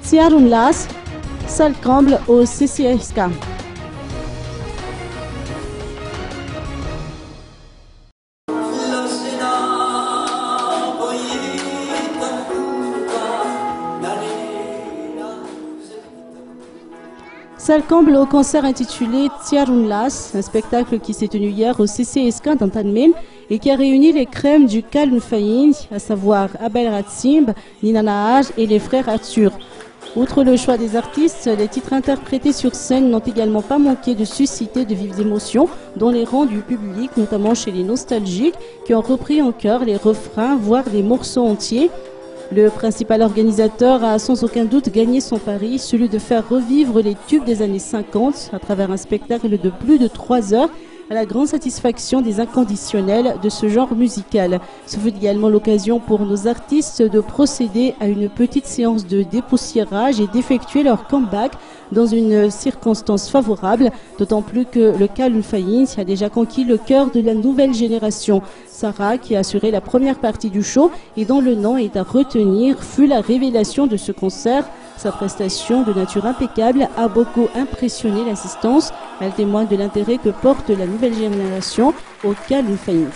Tiarunlas, salle comble au CCSK. Salle comble au concert intitulé Tiarunlas, un spectacle qui s'est tenu hier au CCSK d'Antanmen et qui a réuni les crèmes du Kalun Faïn, à savoir Abel Ratsimb, Nina Nahaj et les frères Arthur. Outre le choix des artistes, les titres interprétés sur scène n'ont également pas manqué de susciter de vives émotions dans les rangs du public, notamment chez les nostalgiques qui ont repris en chœur les refrains, voire des morceaux entiers. Le principal organisateur a sans aucun doute gagné son pari, celui de faire revivre les tubes des années 50 à travers un spectacle de plus de 3 heures, à la grande satisfaction des inconditionnels de ce genre musical. Ce fut également l'occasion pour nos artistes de procéder à une petite séance de dépoussiérage et d'effectuer leur comeback dans une circonstance favorable, d'autant plus que le Kalun Faïn a déjà conquis le cœur de la nouvelle génération. Sarah, qui a assuré la première partie du show et dont le nom est à retenir, fut la révélation de ce concert. Sa prestation de nature impeccable a beaucoup impressionné l'assistance. Elle témoigne de l'intérêt que porte la nouvelle génération au Kalun Faïn.